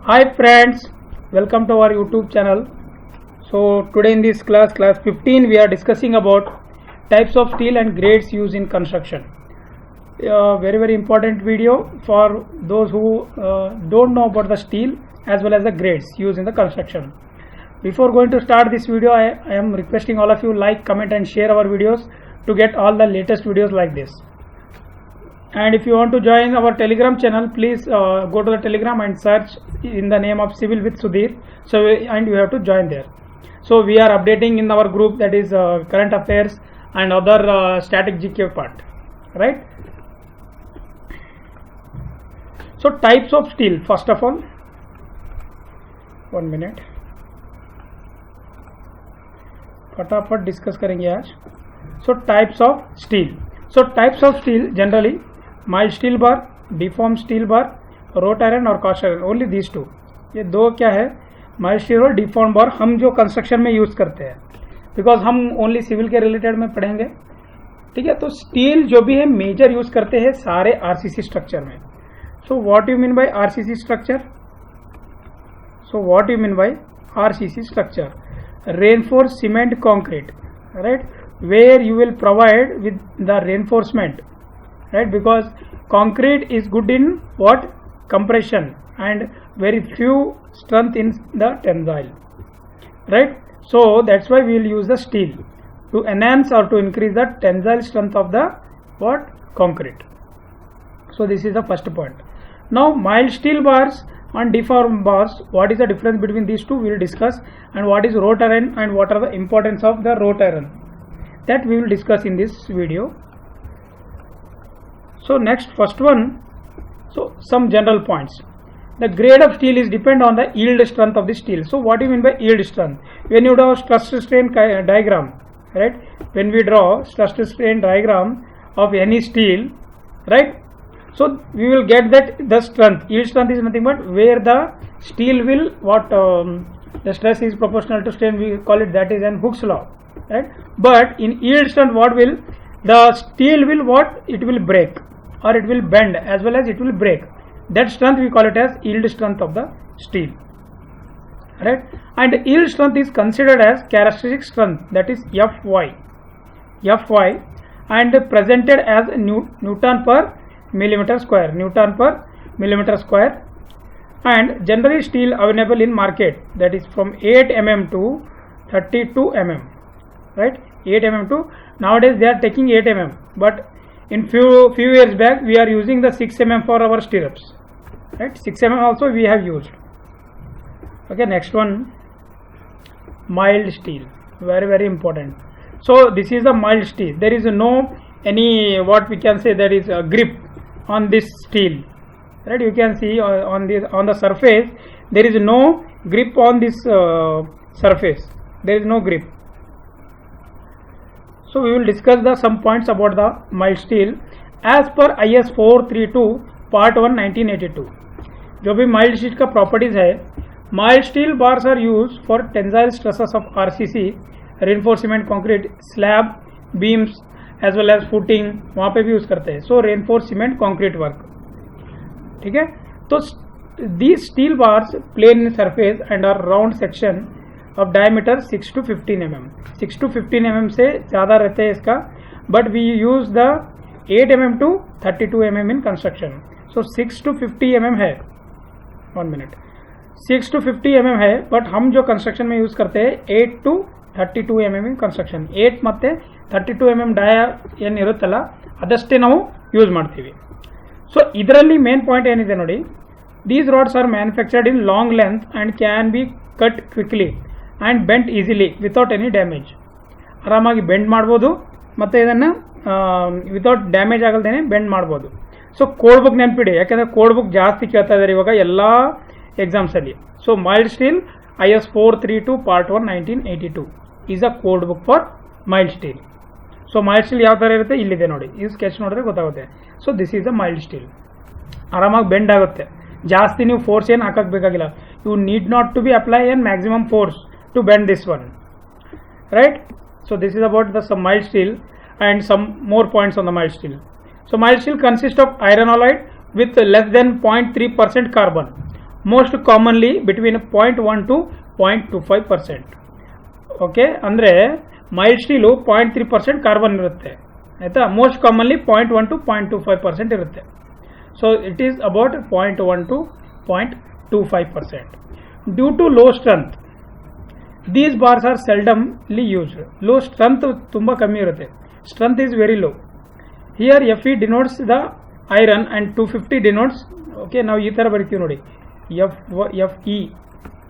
Hi friends, welcome to our YouTube channel. So today in this class 15, we are discussing about types of steel and grades used in construction. Very important video for those who don't know about the steel as well as the grades used in the construction. Before going to start this video, I am requesting all of you like, comment and share our videos to get all the latest videos like this. And if you want to join our Telegram channel, please go to the Telegram and search in the name of Civil with Sudhir. And you have to join there. So we are updating in our group, that is current affairs and other static GK part, right? So types of steel, first of all, 1 minute, फटाफट discuss करेंगे आज. So types of steel. So types of steel generally mild steel bar, deformed steel bar, wrought iron और cast iron, only these two. ये दो क्या है, mild steel और deformed bar, हम जो कंस्ट्रक्शन में यूज करते हैं, बिकॉज हम ओनली सिविल के रिलेटेड में पढ़ेंगे, ठीक है. तो स्टील जो भी है मेजर यूज करते हैं सारे आरसीसी स्ट्रक्चर में. So what you mean by RCC structure? So what you mean by RCC structure? reinforced cement concrete, right, where you will provide with the reinforcement, right, because concrete is good in what? Compression and very few strength in the tensile, right. So that's why we will use the steel to enhance or to increase the tensile strength of the what? Concrete. So this is the first point. Now mild steel bars and deformed bars, what is the difference between these two we will discuss, and what is wrought iron and what are the importance of the wrought iron, that we will discuss in this video. So next, first one, so some general points. The grade of steel is depend on the yield strength of the steel. So what do you mean by yield strength? When you draw stress strain diagram, right, when we draw stress strain diagram of any steel, right, so we will get that the strength, yield strength is nothing but where the steel will what the stress is proportional to strain, we call it, that is an Hooke's law, right. But in yield strength, what will the steel will what? It will break or it will bend as well as it will break. That strength we call it as yield strength of the steel, right. And yield strength is considered as characteristic strength, that is Fy, and presented as Newton per millimeter square, and generally steel available in market, that is from 8 mm to 32 mm, right, 8 mm to, nowadays they are taking 8 mm, but in few years back we are using the 6 mm for our stirrups, right, 6 mm also we have used. Okay, next one, mild steel, very important. So this is the mild steel. There is no any what we can say, there is a grip on this steel, right. You can see on the surface there is no grip on this surface, there is no grip. So we will discuss some points about the mild steel as per IS 432 part 1 1982. जो भी mild steel का properties है, mild steel bars are used for tensile stresses of RCC, reinforced cement concrete, slab, beams as well as footing, वहाँ पे भी use करते हैं. सो reinforced cement concrete work, ठीक है. तो these steel bars plain in surface and are round section of diameter 6 to 15 mm. 6 to 15 mm से ज़्यादा रहते हैं इसका, but we use the 8 mm to 32 mm in construction. So 6 to 50 mm है, 1 minute, 6 to 50 mm है, but हम जो construction में यूज करते हैं 8 to 32 mm in construction. 8 ಮತ್ತೆ 32 mm ಡಯಾ ಏನಿರುತ್ತಲ್ಲ ಅದಷ್ಟೇ ನಾವು ಯೂಸ್ ಮಾಡ್ತೀವಿ. ಸೊ ಇದರಲ್ಲಿ ಮೇನ್ ಪಾಯಿಂಟ್ ಏನಿದೆ ನೋಡಿ, these rods are manufactured in long length and can be cut quickly and bent easily without any damage. ಆರಾಮಾಗಿ ಬೆಂಡ್ ಮಾಡ್ಬೋದು ಮತ್ತು ಇದನ್ನು ವಿತೌಟ್ ಡ್ಯಾಮೇಜ್ ಆಗಲ್ದೇನೆ ಬೆಂಡ್ ಮಾಡ್ಬೋದು. ಸೊ ಕೋಡ್ ಬುಕ್ ನೆನಪಿಡಿ, ಯಾಕೆಂದರೆ ಕೋಡ್ ಬುಕ್ ಜಾಸ್ತಿ ಕೇಳ್ತಾ ಇದ್ದಾರೆ ಇವಾಗ ಎಲ್ಲ ಎಕ್ಸಾಮ್ಸಲ್ಲಿ. So mild steel IS 432 part 1 1982 is a code book for mild steel. So mild steel ಯಾವ ಥರ ಇರುತ್ತೆ ಇಲ್ಲಿದೆ ನೋಡಿ, ಈ ಸ್ಕೆಚ್ ನೋಡಿದ್ರೆ ಗೊತ್ತಾಗುತ್ತೆ. So this is a mild steel. ಆರಾಮಾಗಿ ಬೆಂಡ್ ಆಗುತ್ತೆ, ಜಾಸ್ತಿ ನೀವು ಫೋರ್ಸ್ ಏನು ಹಾಕಕ್ಕೆ ಬೇಕಾಗಿಲ್ಲ. You need not to be apply an maximum force to bend this one, right. So this is about the some mild steel and some more points on the mild steel. So mild steel consists of iron alloy with less than 0.3% carbon. Most commonly between 0.1 to 0.25%. Okay, ಅಂದರೆ mild steel 0.3% carbon ಇರುತ್ತೆ ಆಯಿತಾ. Most commonly 0.1 to 0.25% ಇರುತ್ತೆ. So it is about 0.1 to 0.25%. Due to low strength these bars are seldomly used. Low strength ತುಂಬ ಕಮ್ಮಿ ಇರುತ್ತೆ, strength is very low. Here Fe denotes the iron and 250 denotes. Okay, ನಾವು ಈ ಥರ ಬರಿತೀವಿ ನೋಡಿ, Fe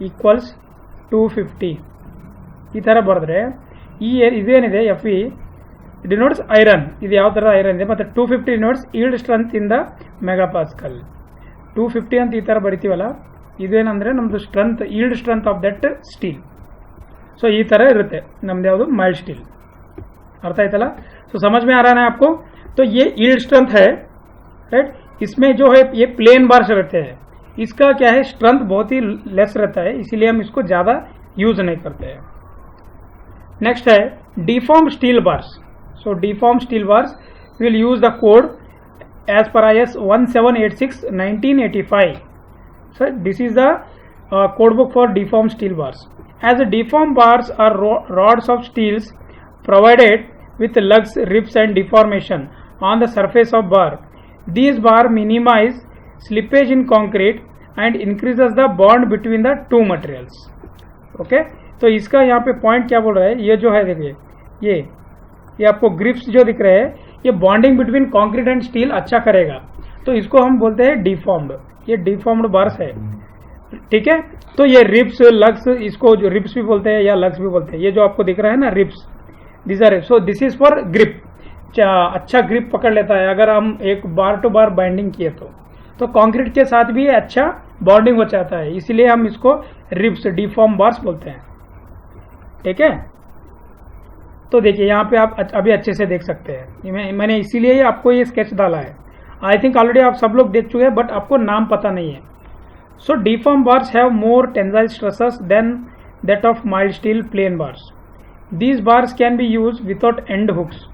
equals 250 ಈ ಥರ ಬರೆದ್ರೆ ಇದೇನಿದೆ Fe ಡಿನೋಟ್ಸ್ ಐರನ್, ಇದು ಯಾವ ಥರ ಐರನ್ ಇದೆ, ಮತ್ತು 250 denotes yield strength in the megapascal. 250 ಅಂತ ಈ ಥರ ಬರಿತೀವಲ್ಲ, ಇದೇನಂದರೆ ನಮ್ಮದು strength, yield strength of that steel. So ಈ ಥರ ಇರುತ್ತೆ ನಮ್ದು ಯಾವುದು माइल्ड स्टील. अर्थ आयतला. सो समझ में आ रहा है आपको. तो ये यील्ड स्ट्रेंथ है, राइट. इसमें जो है ये प्लेन बार्स रहते हैं, इसका क्या है स्ट्रेंथ बहुत ही लेस रहता है, इसीलिए हम इसको ज़्यादा यूज नहीं करते हैं. नेक्स्ट है deform steel bars. So deform steel bars will use the code as per IS 1786/1985. So this is the code book for deformed steel bars. As deformed bars are rods of steels provided with lugs, ribs and deformation on the surface of bar. These bar minimize slippage in concrete and increases the bond between the two materials. Okay, तो इसका यहाँ पे point क्या बोल रहा है, ये जो है देखिए, ये आपको ग्रिप्स जो दिख रहे हैं, ये bonding between concrete and steel अच्छा करेगा, तो इसको हम बोलते हैं डिफॉर्म्ड. ये डिफॉर्म्ड बार्स है, ठीक है. तो ये रिब्स, लग्स, इसको जो रिब्स भी बोलते हैं या लग्स भी बोलते हैं, ये जो आपको दिख रहा है ना ribs, this are. So this is for grip. अच्छा ग्रिप पकड़ लेता है अगर हम एक बार टू बार बाइंडिंग किए तो कंक्रीट के साथ भी अच्छा बॉन्डिंग हो जाता है, इसीलिए हम इसको रिब्स, डिफॉर्म बार्स बोलते हैं, ठीक है. तो देखिए यहाँ पे आप अभी अच्छे से देख सकते हैं, मैंने इसीलिए आपको ये स्केच डाला है. आई थिंक ऑलरेडी आप सब लोग देख चुके हैं, बट आपको नाम पता नहीं है. So deform bars have more tensile stresses than that of mild steel plain bars. These bars can be use without end hooks.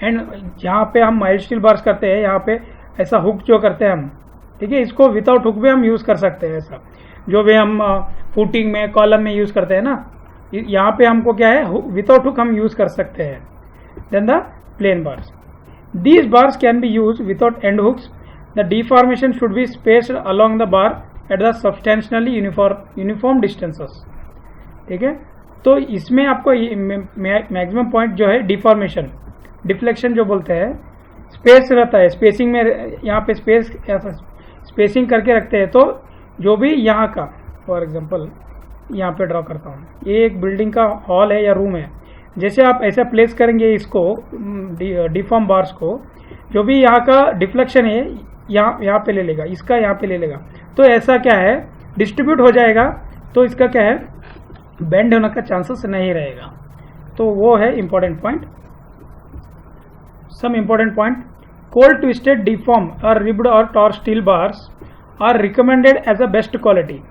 And यहाँ पे हम माइल्ड स्टील बार्स करते हैं, यहाँ पे ऐसा हुक जो करते हैं हम, ठीक है, इसको विदाउट हुक भी हम यूज कर सकते हैं. ऐसा जो भी हम फुटिंग में, कॉलम में यूज करते हैं ना, यहाँ पे हमको क्या है विदाउट हुक हम यूज कर सकते हैं then the plain bars. These bars can be used without end hooks. The deformation should be spaced along the bar at the substantially uniform distances. ठीक है, तो इसमें आपको मैक्सिमम पॉइंट जो है डिफॉर्मेशन, डिफ्लेक्शन जो बोलते हैं, स्पेस रहता है, स्पेसिंग में यहाँ पे स्पेसिंग करके रखते हैं. तो जो भी यहाँ का, फॉर एग्जांपल यहाँ पे ड्रॉ करता हूँ, ये एक बिल्डिंग का हॉल है या रूम है, जैसे आप ऐसा प्लेस करेंगे इसको डिफॉर्म बार्स को, जो भी यहाँ का डिफ्लेक्शन है यहाँ पे ले लेगा, इसका यहाँ पे ले लेगा, तो ऐसा क्या है डिस्ट्रीब्यूट हो जाएगा, तो इसका क्या है बेंड होने का चांसेस नहीं रहेगा. तो वो है important point. Some important point, cold twisted deform और रिब्ड और tor steel bars are recommended as a best quality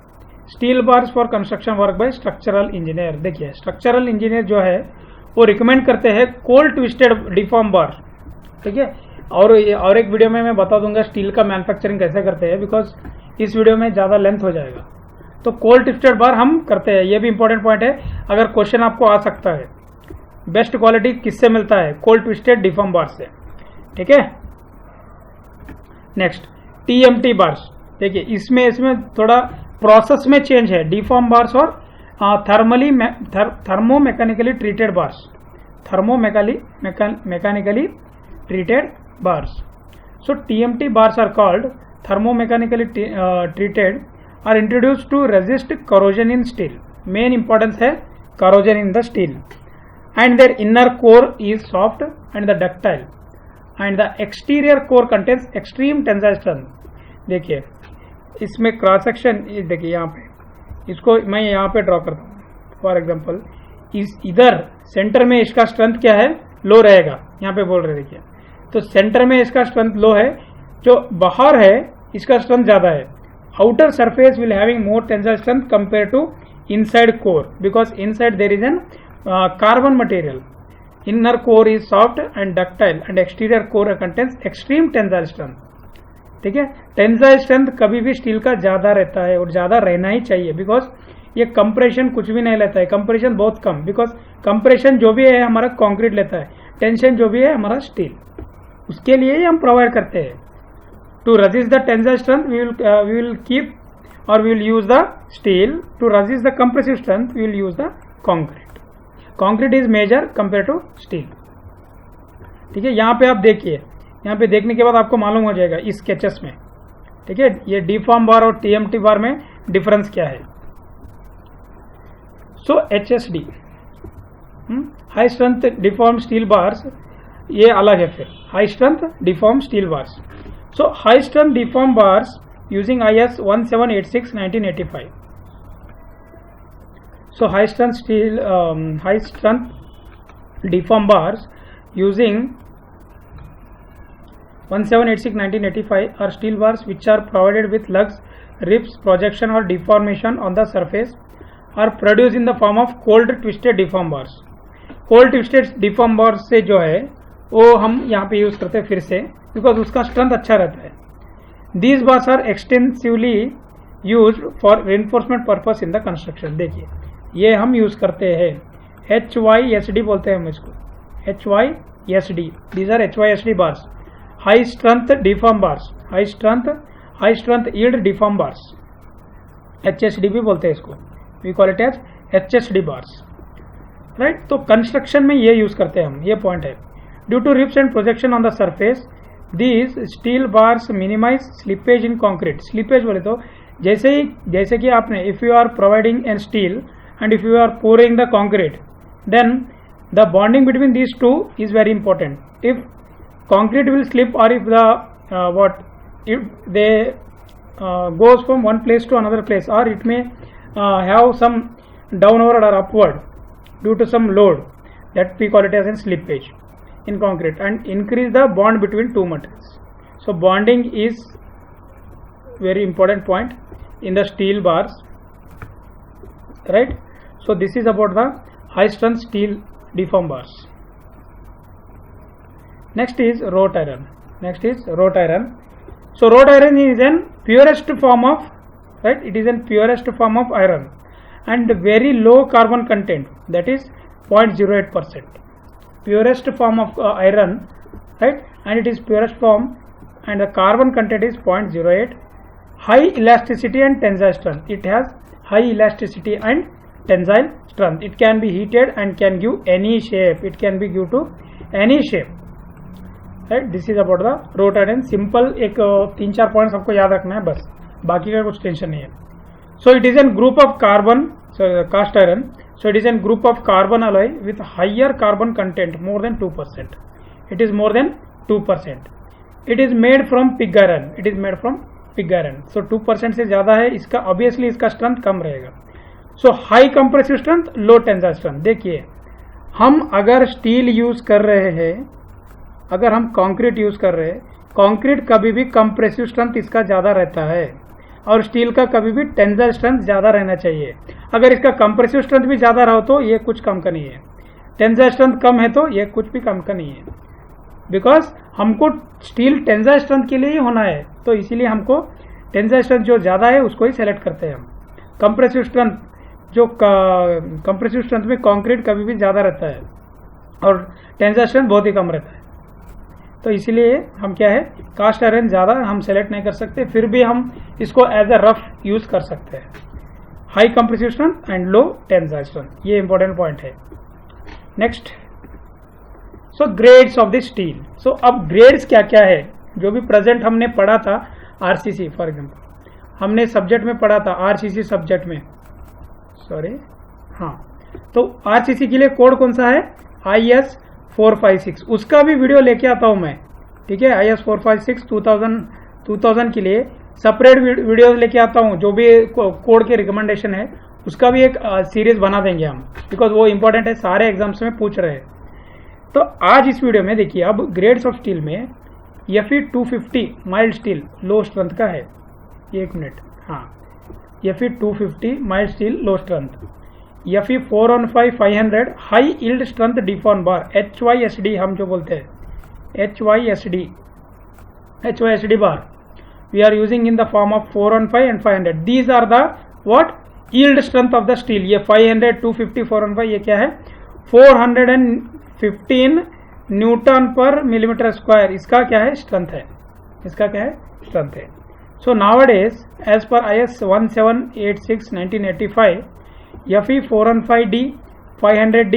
steel bars for construction work by structural engineer. देखिए स्ट्रक्चरल इंजीनियर जो है वो रिकमेंड करते हैं कोल्ड ट्विस्टेड डिफॉर्म बार, ठीक है. और एक वीडियो में मैं बता दूंगा स्टील का मैन्युफैक्चरिंग कैसे करते हैं, बिकॉज इस वीडियो में ज़्यादा लेंथ हो जाएगा. तो कोल्ड ट्विस्टेड बार हम करते हैं, ये भी इंपॉर्टेंट पॉइंट है, अगर क्वेश्चन आपको आ सकता है. बेस्ट क्वालिटी किससे मिलता है, कोल्ड ट्विस्टेड डिफॉर्म बार से, ठीक है. Next TMT bars. देखिए इसमें थोड़ा प्रोसेस में चेंज है. डिफॉर्म बार्स और thermomechanically treated bars, mechanically treated bars. So TMT bars are called thermomechanically treated, are introduced to resist corrosion in steel. Main importance है corrosion in the steel, and their inner core is soft and the ductile, and the exterior core contains extreme tensile strength. देखिए इसमें cross section, देखिए यहाँ पे, इसको मैं यहाँ पे ड्रॉ करता हूँ. फॉर एग्जांपल इधर सेंटर में इसका स्ट्रेंथ क्या है, लो रहेगा, यहाँ पे बोल रहे देखिए. तो सेंटर में इसका स्ट्रेंथ लो है, जो बाहर है इसका स्ट्रेंथ ज़्यादा है. Outer surface will having more tensile strength compare to inside core, because inside there is an carbon material. Inner core is soft and ductile and exterior core contains extreme tensile strength, ठीक है। Tensile strength कभी भी steel का ज़्यादा रहता है और ज़्यादा रहना ही चाहिए, बिकॉज ये कंप्रेशन कुछ भी नहीं लेता है, कंप्रेशन बहुत कम, बिकॉज कंप्रेशन जो भी है हमारा कंक्रीट लेता है, टेंशन जो भी है हमारा स्टील, उसके लिए ही हम प्रोवाइड करते हैं। To resist the tensile strength we will keep और we will use the steel, to resist the compressive strength we will use the concrete. Concrete is major compare to steel, ठीक है। यहाँ पे आप देखिए, यहाँ पे देखने के बाद आपको मालूम हो जाएगा इस स्केचेस में, ठीक है, ये डीफॉर्म बार और टीएमटी बार में डिफरेंस क्या है। सो HSD high strength deform steel bars, ये अलग है फिर high strength deform steel bars. So high strength deform bars using IS 1786 1985। So high strength deform bars using 1786 1985 are steel bars which are provided with lugs, ribs, projection or deformation on the surface, are produced in the form of cold twisted deform bars. cold twisted deform bars से जो है वो हम यहाँ पे use करते हैं फिर से, बिकॉज उसका स्ट्रेंथ अच्छा रहता है। These bars are extensively used for reinforcement purpose in the construction। देखिए ये हम यूज करते हैं, HYSD बोलते हैं हम इसको, HYSD, these are HYSD bars, high strength deform bars, high strength yield deform bars, HSD भी बोलते हैं इसको, we call it as HSD bars, right। तो कंस्ट्रक्शन में ये यूज करते हैं हम, ये पॉइंट है। Due to ribs and projection on the surface these steel bars minimize slippage in concrete। slippage बोले तो जैसे कि आपने if you are providing an steel and if you are pouring the concrete, then the bonding between these two is very important. If concrete will slip or if the if they goes from one place to another place, or it may have some downward or upward due to some load, that we call it as a slippage in concrete, and increase the bond between two materials. So bonding is very important point in the steel bars, right? So this is about the high strength steel deform bars. Next is wrought iron. So wrought iron is an purest form of, right? It is an purest form of iron and very low carbon content, that is 0.08%. Purest form of iron, right? And it is purest form and the carbon content is 0.08. High elasticity and tensile strength. It has high elasticity and tensile strength. It can be heated and can give any shape. It can be give to any shape, right? This is about the wrought iron. Simple एक 3-4 points आपको याद रखना है बस, बाकी का कुछ tension नहीं है। So it is a group of carbon, cast iron. So it is a group of carbon alloy with higher carbon content, more than 2%. It is more than 2%. It is made from pig iron. So 2% से ज़्यादा है इसका, obviously इसका strength कम रहेगा। So high compressive strength, low tensile strength। देखिए हम अगर steel use कर रहे हैं, अगर हम कंक्रीट यूज कर रहे हैं, कंक्रीट कभी भी कंप्रेसिव स्ट्रेंथ इसका ज़्यादा रहता है और स्टील का कभी भी टेंसाइल स्ट्रेंथ ज़्यादा रहना चाहिए। अगर इसका कंप्रेसिव स्ट्रेंथ भी ज़्यादा रहो तो ये कुछ कम का नहीं है, टेंसाइल स्ट्रेंथ कम है तो ये कुछ भी कम का नहीं है, बिकॉज हमको स्टील टेंसाइल स्ट्रेंथ के लिए ही होना है, तो इसीलिए हमको टेंसाइल स्ट्रेंथ जो ज़्यादा है उसको ही सेलेक्ट करते हैं हम। कंप्रेसिव स्ट्रेंथ कंप्रेसिव स्ट्रेंथ में कंक्रीट कभी भी ज़्यादा रहता है और टेंसाइल स्ट्रेंथ बहुत ही कम रहता है, तो इसीलिए हम क्या है, कास्ट आयरन ज़्यादा हम सेलेक्ट नहीं कर सकते, फिर भी हम इसको एज अ रफ यूज कर सकते हैं। High compressive strength and low tensile strength, ये इंपॉर्टेंट पॉइंट है। Next, so grades of the steel. So अब ग्रेड्स क्या क्या है, जो भी प्रेजेंट हमने पढ़ा था आरसीसी, फॉर एग्जांपल हमने सब्जेक्ट में पढ़ा था, आरसीसी सब्जेक्ट में, सॉरी हाँ, तो आरसीसी के लिए कोड कौन सा है, IS 456, उसका भी वीडियो लेके आता हूं मैं, ठीक है। IS 456 2000 के लिए सेपरेट वीडियो लेके आता हूं, जो भी कोड के रिकमेंडेशन है उसका भी एक सीरीज बना देंगे हम, बिकॉज वो इंपॉर्टेंट है, सारे एग्जाम्स में पूछ रहे हैं। तो आज इस वीडियो में देखिए, अब ग्रेड्स ऑफ स्टील में Fe 250 mild steel low strength का है, एक मिनट, हाँ, Fe 250 mild steel low strength, Fe 415 500 high yield strength deform bar, HYSD हम जो बोलते हैं, HYSD bar, we are using in the form of 415 and 500. These are the what yield strength of the steel. ये 500, 250, 415 ये क्या है 415 Newton पर millimetre square, इसका क्या है स्ट्रेंथ है, इसका क्या है स्ट्रेंथ है. So nowadays as per IS 1786-1985 FE 415D, 500D,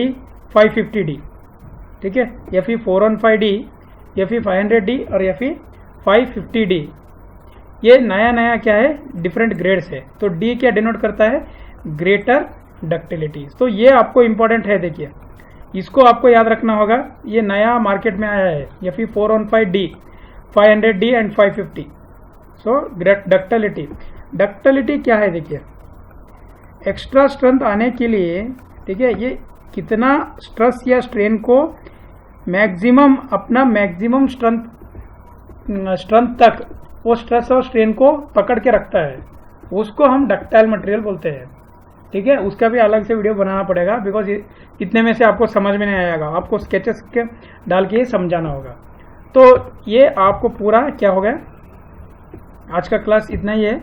550D, ठीक है. FE 415D, FE 500D और FE 550D ये नया क्या है डिफरेंट ग्रेड्स है. तो D क्या डिनोट करता है ग्रेटर डक्टिलिटी. तो ये आपको इंपॉर्टेंट है, देखिए इसको आपको याद रखना होगा. ये नया मार्केट में आया है FE 415D, 500D and 550. So ductility, ductility क्या है देखिए एक्स्ट्रा स्ट्रेंथ आने के लिए, ठीक है, ये कितना स्ट्रेस या स्ट्रेन को मैक्सिमम अपना मैक्सिमम स्ट्रेंथ तक वो स्ट्रेस और स्ट्रेन को पकड़ के रखता है, उसको हम डक्टाइल मटेरियल बोलते हैं. ठीक है, उसका भी अलग से वीडियो बनाना पड़ेगा बिकॉज इतने में से आपको समझ में नहीं आएगा, आपको स्केचेस के डाल के समझाना होगा. तो ये आपको पूरा क्या हो गया, आज का क्लास इतना ही है.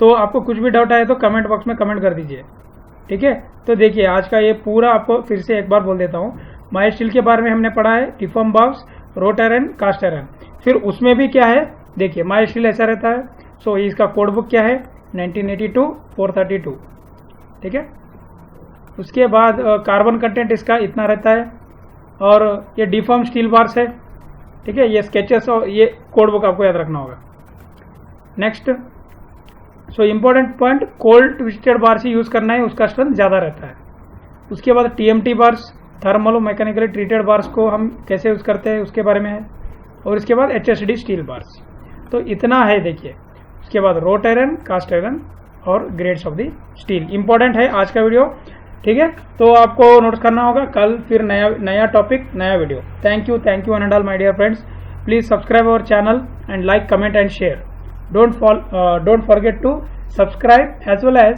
तो आपको कुछ भी डाउट आए तो कमेंट बॉक्स में कमेंट कर दीजिए. ठीक है, तो देखिए आज का ये पूरा आपको फिर से एक बार बोल देता हूँ. माइल्ड स्टील के बारे में हमने पढ़ा है, deform bars, wrought iron, cast iron. फिर उसमें भी क्या है देखिए माइल्ड स्टील ऐसा रहता है. सो इसका कोड बुक क्या है 1982-432. ठीक है, उसके बाद कार्बन कंटेंट इसका इतना रहता है और ये डिफॉर्म स्टील बार्स है. ठीक है, ये स्केचेस और ये कोड बुक आपको याद रखना होगा. Next, so important point, cold twisted bars ही यूज करना है, उसका स्ट्रेंथ ज्यादा रहता है. उसके बाद TMT bars, thermal mechanically treated bars को हम कैसे यूज करते हैं उसके बारे में है. और इसके बाद HSD स्टील बार्स. तो इतना है देखिए. उसके बाद रोट आयरन, कास्ट आयरन और grades of the steel. Important है आज का वीडियो. ठीक है, तो आपको नोट्स करना होगा. कल फिर नया टॉपिक, नया video. Thank you one and all my dear friends. Please subscribe our channel and like, comment and share. Don't forget to subscribe as well as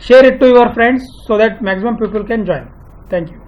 share it to your friends so that maximum people can join. Thank you.